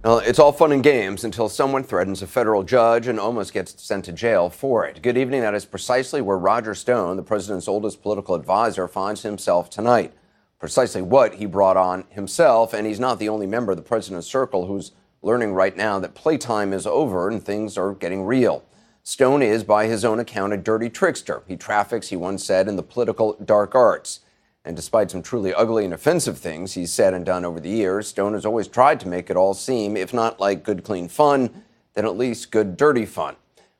Well, it's all fun and games until someone threatens a federal judge and almost gets sent to jail for it. Good evening. That is precisely where Roger Stone, the president's oldest political advisor, finds himself tonight. Precisely what he brought on himself, and he's not the only member of the president's circle who's learning right now that playtime is over and things are getting real. Stone is, by his own account, a dirty trickster. He traffics, he once said, in the political dark arts. And despite some truly ugly and offensive things he's said and done over the years, Stone has always tried to make it all seem, if not like good, clean fun, then at least good, dirty fun.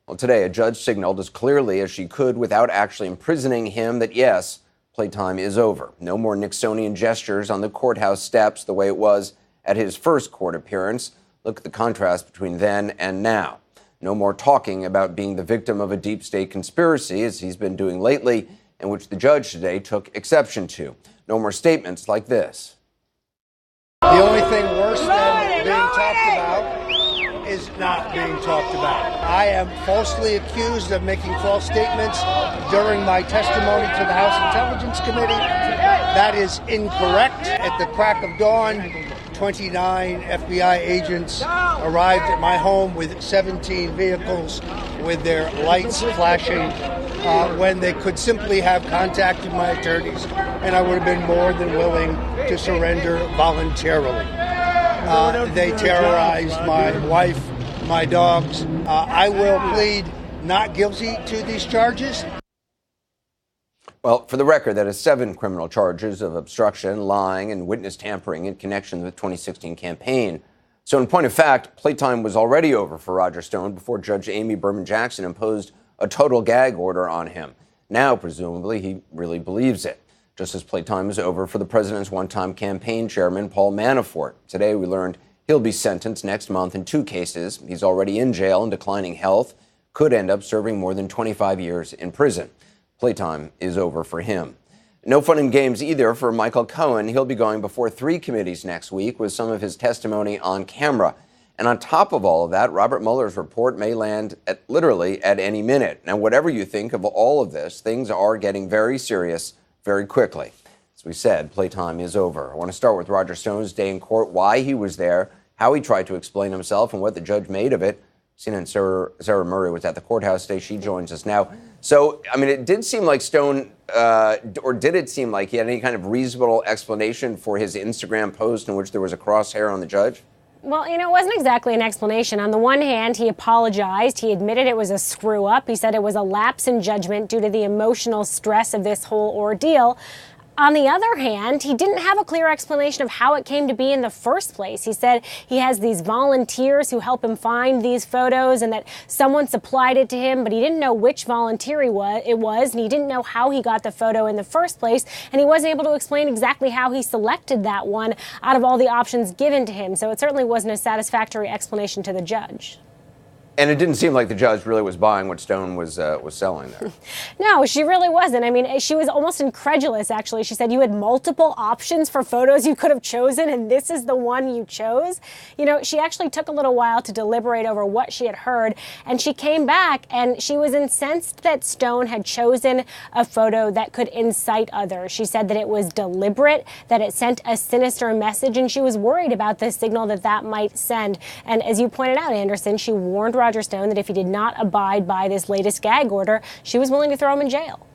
Well, today, a judge signaled as clearly as she could without actually imprisoning him that, yes, playtime is over. No more Nixonian gestures on the courthouse steps the way it was at his first court appearance. Look at the contrast between then and now. No more talking about being the victim of a deep state conspiracy, as he's been doing lately, and which the judge today took exception to. No more statements like this. The only thing worse than being talked about is not being talked about. I am falsely accused of making false statements during my testimony to the House Intelligence Committee. That is incorrect. At the crack of dawn, 29 FBI agents arrived at my home with 17 vehicles with their lights flashing when they could simply have contacted my attorneys, and I would have been more than willing to surrender voluntarily. They terrorized my wife, my dogs. I will plead not guilty to these charges. Well, for the record, that is 7 criminal charges of obstruction, lying, and witness tampering in connection with the 2016 campaign. So in point of fact, playtime was already over for Roger Stone before Judge Amy Berman Jackson imposed a total gag order on him. Now, presumably, he really believes it. Just as playtime is over for the president's one-time campaign chairman, Paul Manafort. Today, we learned he'll be sentenced next month in 2 cases. He's already in jail in declining health, could end up serving more than 25 years in prison. Playtime is over for him. No fun and games either for Michael Cohen. He'll be going before 3 committees next week with some of his testimony on camera. And on top of all of that, Robert Mueller's report may land literally at any minute. Now, whatever you think of all of this, things are getting very serious very quickly. As we said, playtime is over. I want to start with Roger Stone's day in court, why he was there, how he tried to explain himself, and what the judge made of it. CNN Sarah Murray was at the courthouse today. She joins us now. So, I mean, it did seem like Stone, or did it seem like he had any kind of reasonable explanation for his Instagram post in which there was a crosshair on the judge? Well, it wasn't exactly an explanation. On the one hand, he apologized. He admitted it was a screw up. He said it was a lapse in judgment due to the emotional stress of this whole ordeal. On the other hand, he didn't have a clear explanation of how it came to be in the first place. He said he has these volunteers who help him find these photos and that someone supplied it to him, but he didn't know which volunteer it was, and he didn't know how he got the photo in the first place, and he wasn't able to explain exactly how he selected that one out of all the options given to him. So it certainly wasn't a satisfactory explanation to the judge. And it didn't seem like the judge really was buying what Stone was selling there. No, she really wasn't. I mean, she was almost incredulous, actually. She said you had multiple options for photos you could have chosen, and this is the one you chose. She actually took a little while to deliberate over what she had heard, and she came back, and she was incensed that Stone had chosen a photo that could incite others. She said that it was deliberate, that it sent a sinister message, and she was worried about the signal that might send. And as you pointed out, Anderson, she warned Roger Stone that if he did not abide by this latest gag order, she was willing to throw him in jail.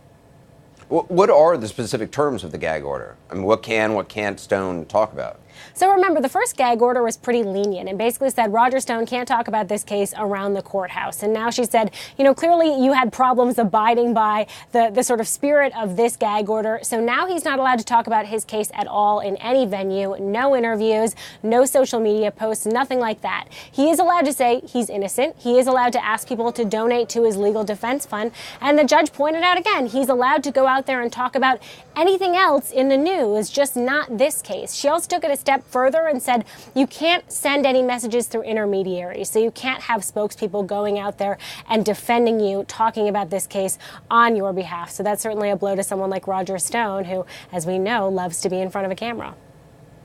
What are the specific terms of the gag order? I mean, what can't Stone talk about? So remember, the first gag order was pretty lenient and basically said Roger Stone can't talk about this case around the courthouse. And now she said, clearly you had problems abiding by the sort of spirit of this gag order. So now he's not allowed to talk about his case at all in any venue, no interviews, no social media posts, nothing like that. He is allowed to say he's innocent. He is allowed to ask people to donate to his legal defense fund. And the judge pointed out again, he's allowed to go out there and talk about anything else in the news, just not this case. She also took it a step further and said you can't send any messages through intermediaries. So you can't have spokespeople going out there and defending you, talking about this case on your behalf. So that's certainly a blow to someone like Roger Stone, who, as we know, loves to be in front of a camera.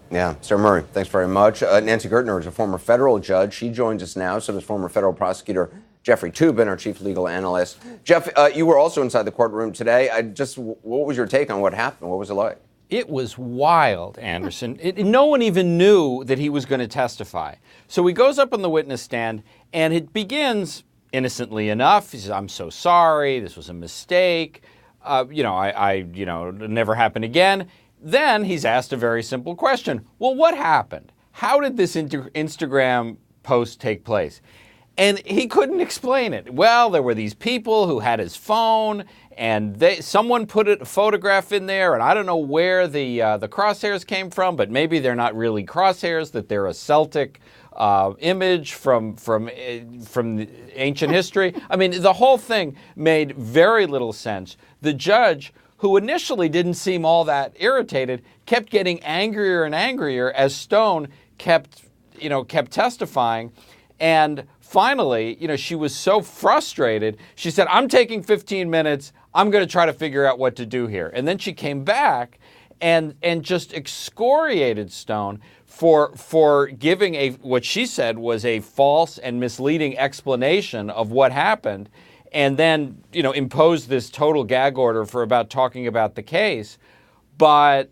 Yeah, Sarah Murray, thanks very much. Nancy Gertner is a former federal judge. She joins us now. So does former federal prosecutor Jeffrey Toobin, our chief legal analyst. Jeff, you were also inside the courtroom today. What was your take on what happened? What was it like? It was wild, Anderson. No one even knew that he was going to testify. So he goes up on the witness stand, and it begins innocently enough. He says, "I'm so sorry. This was a mistake. It never happened again." Then he's asked a very simple question. Well, what happened? How did this Instagram post take place? And he couldn't explain it. Well, there were these people who had his phone, and someone put a photograph in there, and I don't know where the crosshairs came from, but maybe they're not really crosshairs, that they're a Celtic image from ancient history. I mean, the whole thing made very little sense. The judge, who initially didn't seem all that irritated, kept getting angrier and angrier as Stone kept testifying. And finally, she was so frustrated, she said, "I'm taking 15 minutes. I'm going to try to figure out what to do here." And then she came back and just excoriated Stone for giving what she said was a false and misleading explanation of what happened, and then, imposed this total gag order for talking about the case. But,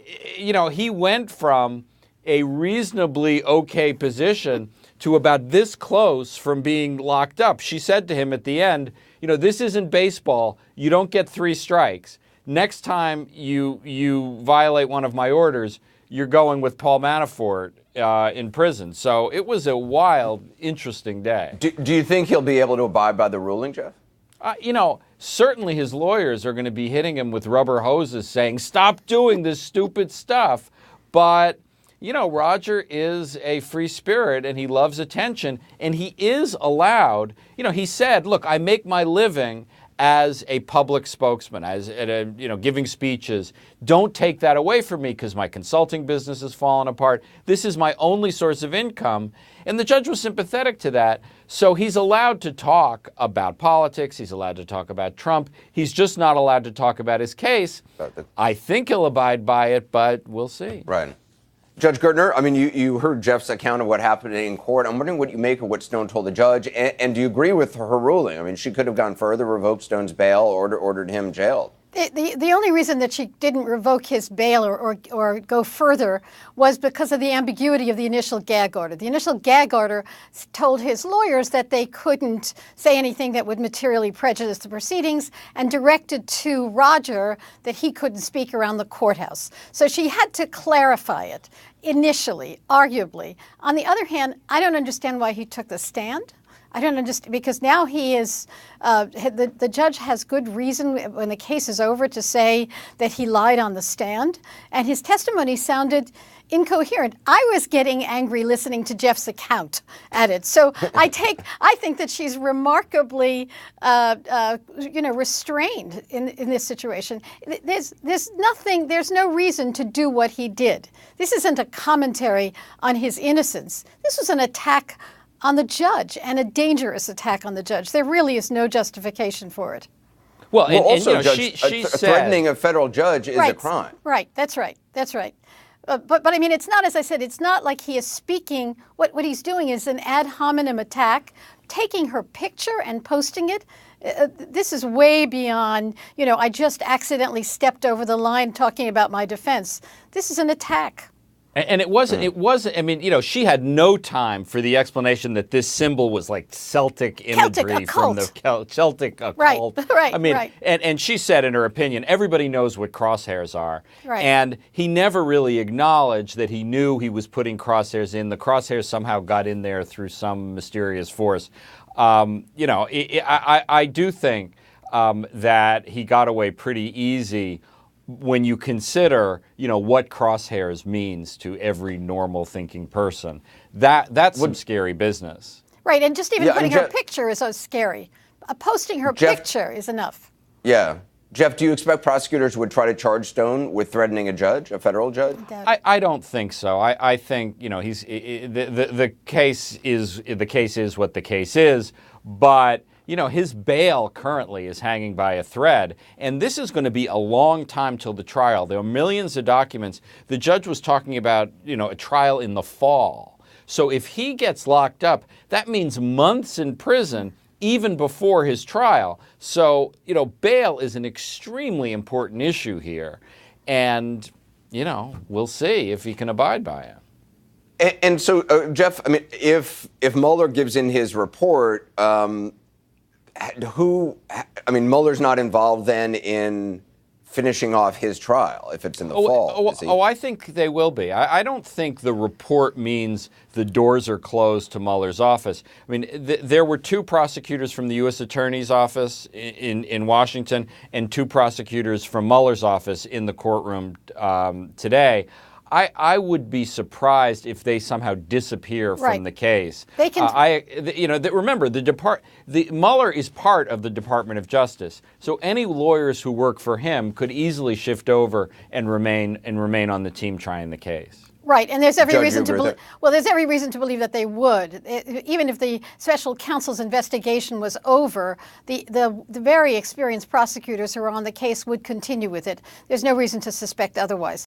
he went from a reasonably okay position to about this close from being locked up. She said to him at the end, "This isn't baseball. You don't get 3 strikes. Next time you violate one of my orders, you're going with Paul Manafort in prison." So it was a wild, interesting day. Do you think he'll be able to abide by the ruling, Jeff? Certainly his lawyers are going to be hitting him with rubber hoses saying, "Stop doing this stupid stuff." But Roger is a free spirit and he loves attention, and he is allowed, he said, "Look, I make my living as a public spokesman, as giving speeches. Don't take that away from me because my consulting business has fallen apart. This is my only source of income." And the judge was sympathetic to that. So he's allowed to talk about politics. He's allowed to talk about Trump. He's just not allowed to talk about his case. I think he'll abide by it, but we'll see. Right. Judge Gertner, I mean, you heard Jeff's account of what happened in court. I'm wondering what you make of what Stone told the judge, and do you agree with her ruling? I mean, she could have gone further, revoked Stone's bail, ordered him jailed. The only reason that she didn't revoke his bail or go further was because of the ambiguity of the initial gag order. The initial gag order told his lawyers that they couldn't say anything that would materially prejudice the proceedings, and directed to Roger that he couldn't speak around the courthouse. So she had to clarify it initially, arguably. On the other hand, I don't understand why he took the stand. I don't understand, because now he is, the judge has good reason when the case is over to say that he lied on the stand, and his testimony sounded incoherent. I was getting angry listening to Jeff's account at it. So I think that she's remarkably, restrained in this situation. There's no reason to do what he did. This isn't a commentary on his innocence. This was an attack on the judge, and a dangerous attack on the judge. There really is no justification for it. Well, also, Judge, she said, threatening a federal judge is a crime. Right, that's right. But I mean, it's not, as I said, it's not like he is speaking. What he's doing is an ad hominem attack, taking her picture and posting it. This is way beyond, I just accidentally stepped over the line talking about my defense. This is an attack. And it wasn't, I mean, she had no time for the explanation that this symbol was like Celtic imagery from the Celtic occult. Right. I mean, right. And she said in her opinion, everybody knows what crosshairs are. Right. And he never really acknowledged that he knew he was putting crosshairs in. The crosshairs somehow got in there through some mysterious force. I do think that he got away pretty easy when you consider, what crosshairs means to every normal thinking person. That's some scary business. Right, and just even putting her picture is so scary. Posting her picture is enough. Yeah. Jeff, do you expect prosecutors would try to charge Stone with threatening a federal judge? I don't think so. I think, he's the case is what the case is, but his bail currently is hanging by a thread, and this is going to be a long time till the trial. There are millions of documents. The judge was talking about, a trial in the fall. So if he gets locked up, that means months in prison even before his trial. So, bail is an extremely important issue here. and we'll see if he can abide by it. And so, Jeff, I mean, if Mueller gives in his report, Mueller's not involved then in finishing off his trial if it's in the fall. Is he? I think they will be. I don't think the report means the doors are closed to Mueller's office. I mean, there were 2 prosecutors from the U.S. Attorney's Office in Washington and 2 prosecutors from Mueller's office in the courtroom today. I would be surprised if they somehow disappear from the case. They can. Remember, Mueller is part of the Department of Justice, so any lawyers who work for him could easily shift over and remain on the team trying the case. Right, and there's every Judge, reason to you agree believe. Well, there's every reason to believe that they would, even if the special counsel's investigation was over. The very experienced prosecutors who are on the case would continue with it. There's no reason to suspect otherwise.